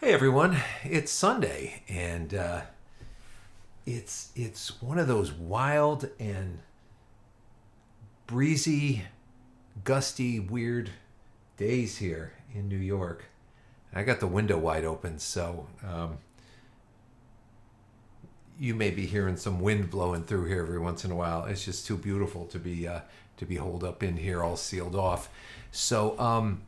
Hey everyone, it's Sunday, and it's one of those wild and breezy, gusty, weird days here in New York. I got the window wide open, so you may be hearing some wind blowing through here every once in a while. It's just too beautiful to be holed up in here, all sealed off. So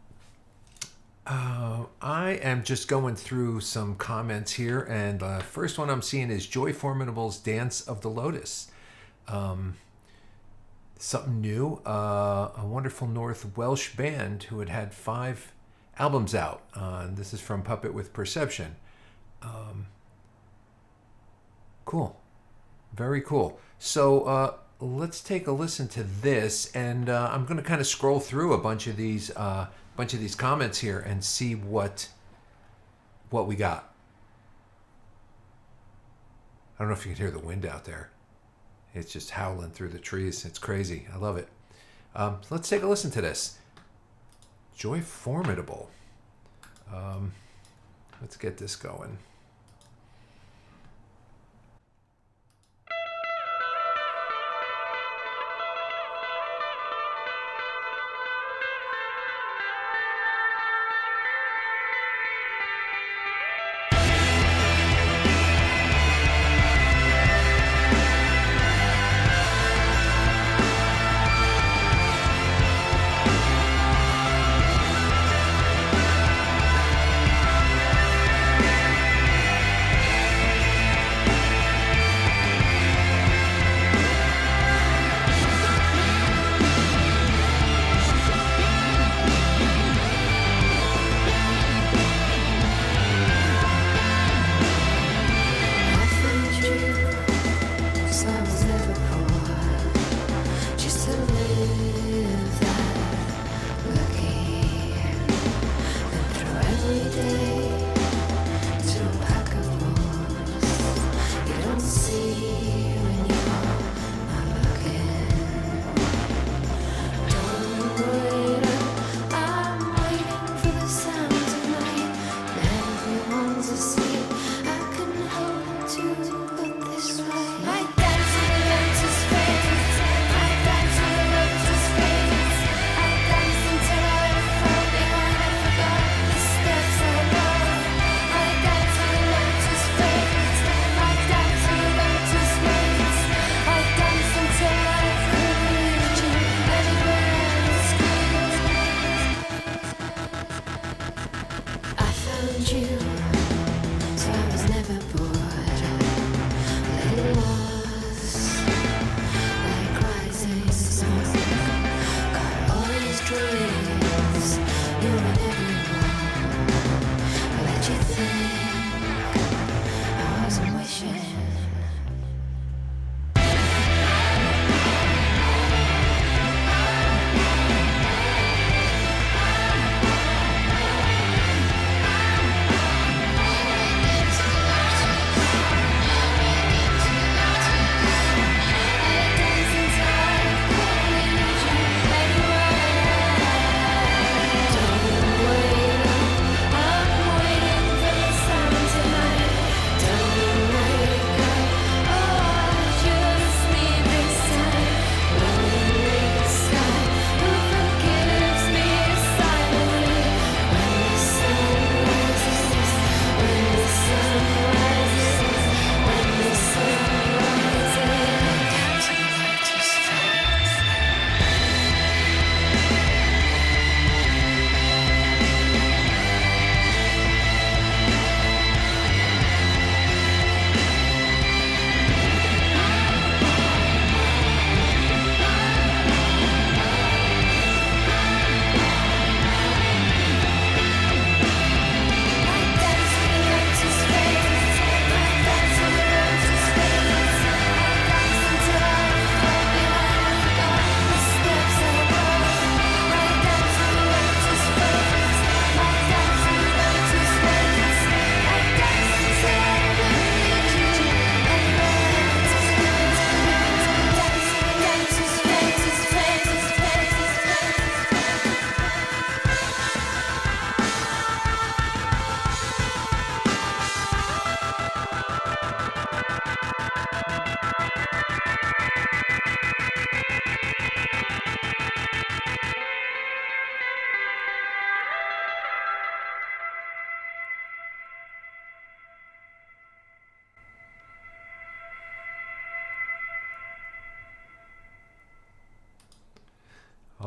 I am just going through some comments here, and first one I'm seeing is Joy Formidable's Dance of the Lotus. Something new, a wonderful North Welsh band who had 5 albums out. This is from Puppet with Perception. Cool. Very cool. So let's take a listen to this, and I'm going to kind of scroll through a bunch of these comments here and see what we got. I don't know if you can hear the wind out there. It's just howling through the trees. It's crazy. I love it. Let's take a listen to this. Joy Formidable. Let's get this going.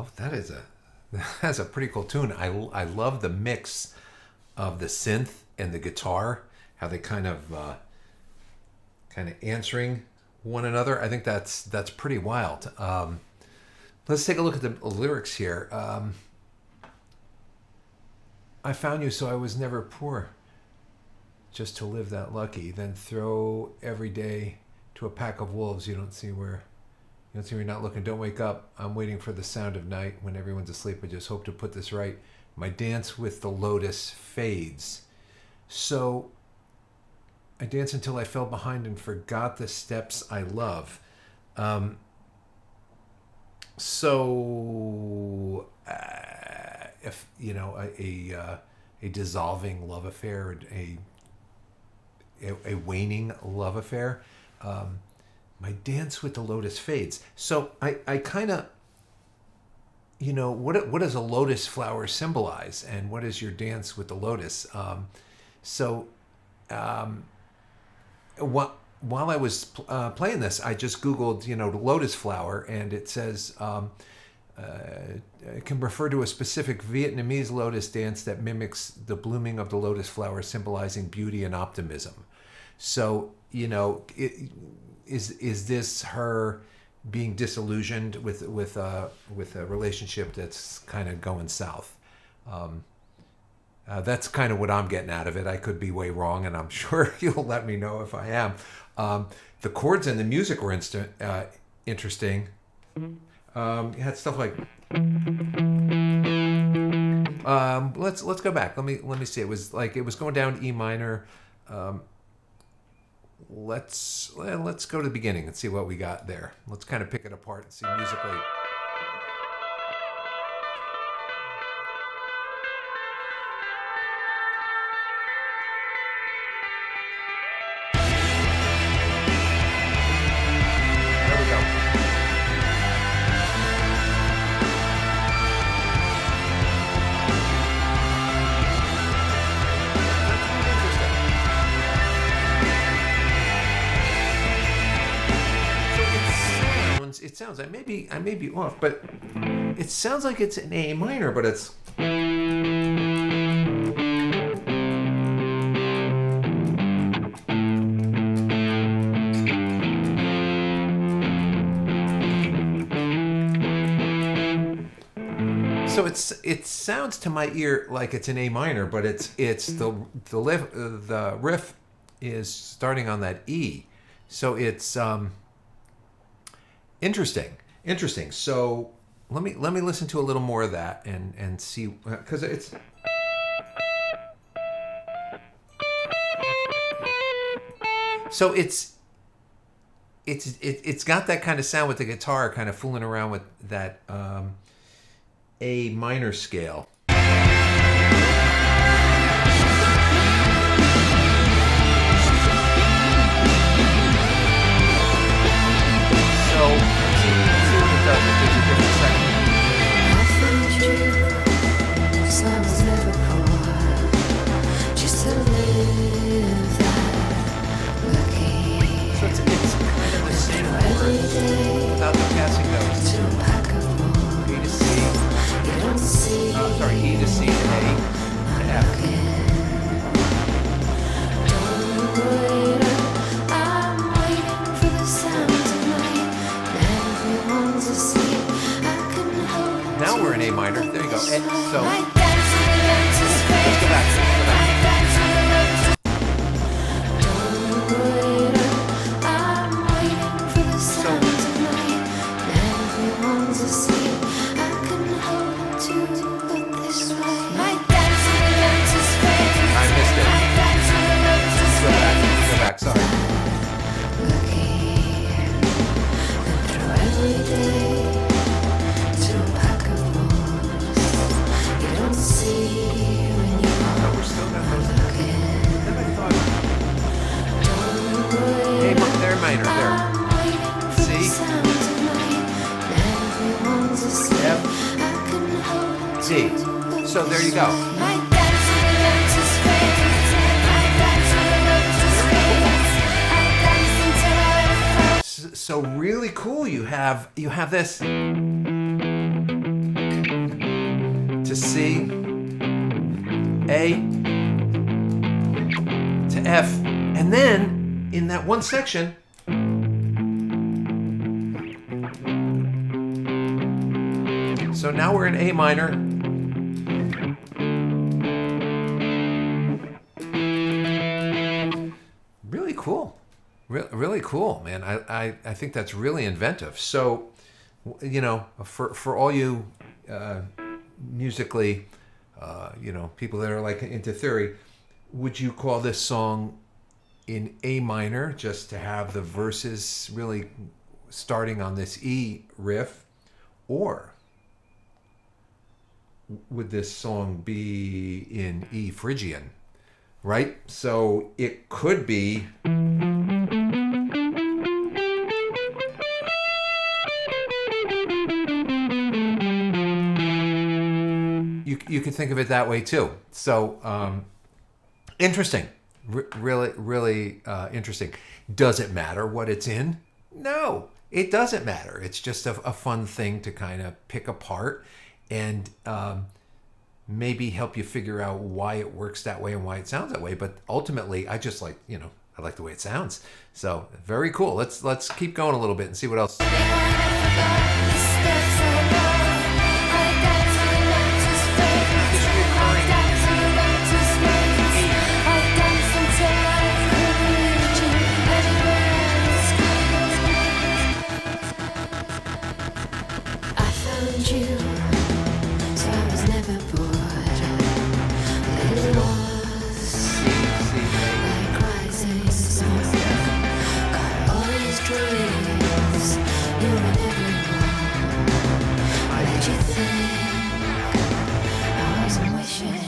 Oh, that's a pretty cool tune. I love the mix of the synth and the guitar, how they kind of answering one another. I think that's pretty wild. Let's take a look at the lyrics here. I found you so I was never poor, just to live that lucky. Then throw every day to a pack of wolves. You don't see where you're not looking. Don't wake up. I'm waiting for the sound of night. When everyone's asleep, I just hope to put this right. My dance with the lotus fades. So I danced until I fell behind and forgot the steps I love. If a dissolving love affair, a waning love affair, my dance with the lotus fades. So I kind of, what does a lotus flower symbolize, and what is your dance with the lotus? While I was playing this, I just Googled, the lotus flower, and it says it can refer to a specific Vietnamese lotus dance that mimics the blooming of the lotus flower, symbolizing beauty and optimism. So, is this her being disillusioned with a relationship that's kind of going south? That's kind of what I'm getting out of it. I could be way wrong, and I'm sure you'll let me know if I am. The chords and the music were interesting. You had stuff like. Let's go back. Let me see. It was going down E minor. Let's go to the beginning and see what we got there. Let's kind of pick it apart and see musically. It sounds, I may be off, but it sounds like it's in A minor, but it's. So it sounds to my ear like it's in A minor, but it's the riff is starting on that E, so it's Interesting. So let me listen to a little more of that and see, because it's. So it's got that kind of sound with the guitar, kind of fooling around with that A minor scale. So let's see what it does if there's a different section. I found you, 'cause I was never poor, just to live that lucky. So it's kind of the same chords without the passing notes. To a pack of wolves. E to C. You don't see. E to C to A to F. Don't wait up, I'm waiting for the sound of night. Everyone's asleep. I can hold. Now we're in A minor. There you go. So My dance with the lotus fades. let's go back. My dance with the lotus. Don't wait up, I'm waiting for the sound of night. Everyone's asleep. I can hold to look this way. My dance with the lotus fades. I missed it. My dance with the lotus Go fades. back. Sorry. Lucky, and through every day to a pack of wolves. You don't see when you No, we're still got those. looking. Then I thought Don't wait. they're minor. There. I'm waiting for C. the sound of night. Everyone's asleep. F. I can hold D. to look So there you this go. way. My dance with the lotus fades. My dance with the lotus fades. I danced until I fell. So really cool. You have this. to C, A to F, and then in that one section, so now we're in A minor. Really cool. Really cool, man. I think that's really inventive. So, for all you musically, people that are like into theory, would you call this song in A minor just to have the verses really starting on this E riff, or would this song be in E Phrygian, right? So it could be. You could think of it that way too. So interesting, really interesting. Does it matter what it's in? No, it doesn't matter. It's just a fun thing to kind of pick apart and maybe help you figure out why it works that way and why it sounds that way. But ultimately, I just like I like the way it sounds. So very cool. Let's keep going a little bit and see what else. You, so I was never bored. It was like rising sun. Got all these dreams, you and everyone. Let you think I wasn't wishing.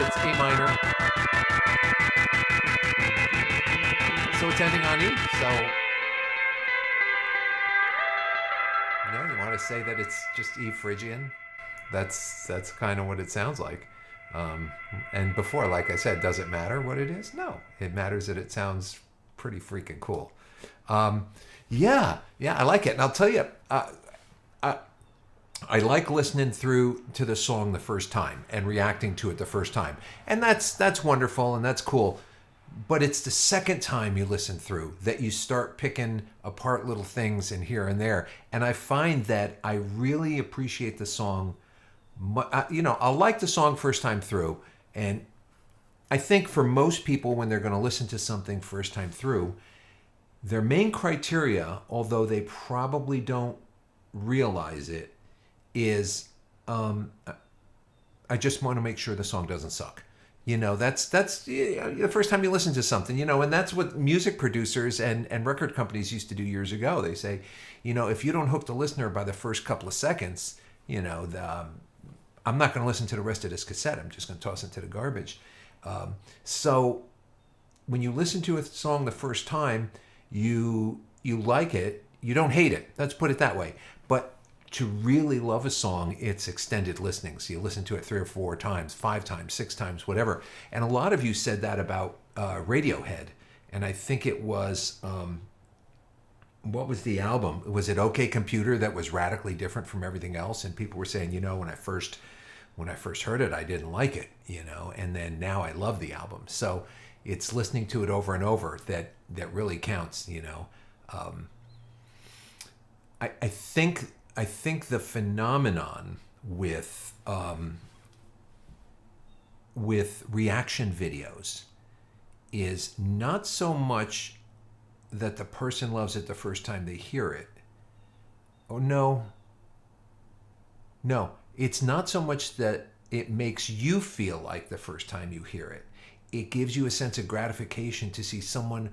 It's A minor. So it's ending on E. So yeah, you want to say that it's just E Phrygian? That's kind of what it sounds like. And before, like I said, does it matter what it is? No, it matters that it sounds pretty freaking cool. Yeah, I like it. And I'll tell you, I like listening through to the song the first time and reacting to it the first time. And that's wonderful and that's cool. But it's the second time you listen through that you start picking apart little things in here and there. And I find that I really appreciate the song. I'll like the song first time through. And I think for most people, when they're going to listen to something first time through, their main criteria, although they probably don't realize it, is I just want to make sure the song doesn't suck. That's the first time you listen to something, and that's what music producers and record companies used to do years ago. They say, if you don't hook the listener by the first couple of seconds, I'm not going to listen to the rest of this cassette. I'm just going to toss it to the garbage. So when you listen to a song the first time, you like it. You don't hate it. Let's put it that way. But to really love a song, it's extended listening. So you listen to it 3 or 4 times, 5 times, 6 times, whatever. And a lot of you said that about Radiohead. And I think it was, what was the album? Was it OK Computer that was radically different from everything else? And people were saying, when I first heard it, I didn't like it, and then now I love the album. So it's listening to it over and over that really counts, I think the phenomenon with reaction videos is not so much that the person loves it the first time they hear it. Oh, no, it's not so much that it makes you feel like the first time you hear it. It gives you a sense of gratification to see someone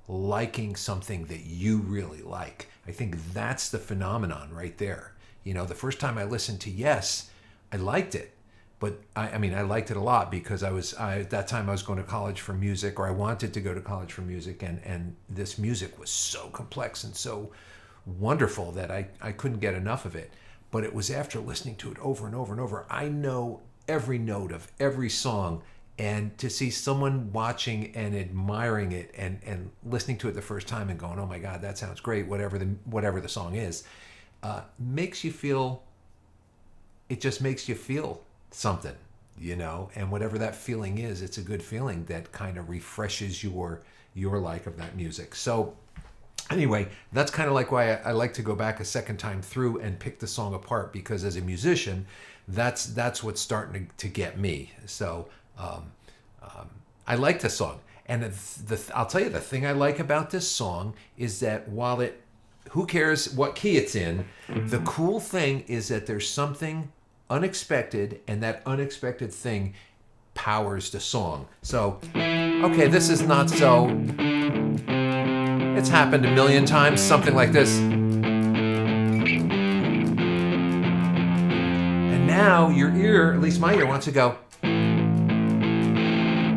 liking something that you really like. I think that's the phenomenon right there. The first time I listened to Yes, I liked it. But I liked it a lot because at that time I was going to college for music, or I wanted to go to college for music, and this music was so complex and so wonderful that I couldn't get enough of it. But it was after listening to it over and over and over, I know every note of every song, and to see someone watching and admiring it and listening to it the first time and going, oh my God, that sounds great, whatever the song is, makes you feel, it just makes you feel something, and whatever that feeling is, it's a good feeling that kind of refreshes your like of that music. So anyway, that's kind of like why I like to go back a second time through and pick the song apart, because as a musician, that's what's starting to get me. So I like the song, and I'll tell you, the thing I like about this song is that while who cares what key it's in, the cool thing is that there's something unexpected, and that unexpected thing powers the song. So, okay, this is not so... It's happened a million times, something like this. And now your ear, at least my ear, wants to go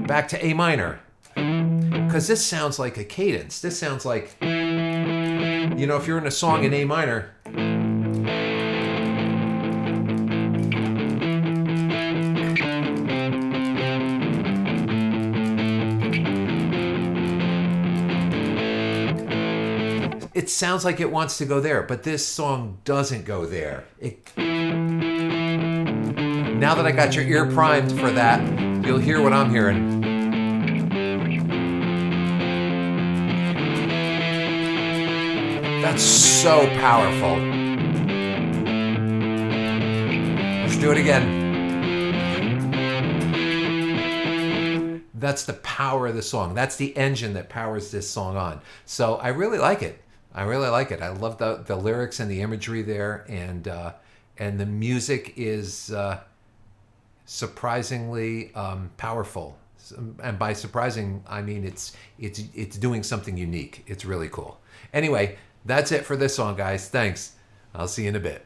back to A minor. Because this sounds like a cadence. This sounds like, if you're in a song in A minor... It sounds like it wants to go there, but this song doesn't go there. Now that I got your ear primed for that, you'll hear what I'm hearing. That's so powerful. Let's do it again. That's the power of the song. That's the engine that powers this song on. So I really like it. I love the lyrics and the imagery there, and the music is surprisingly powerful. And by surprising, I mean it's doing something unique. It's really cool. Anyway, that's it for this song, guys. Thanks. I'll see you in a bit.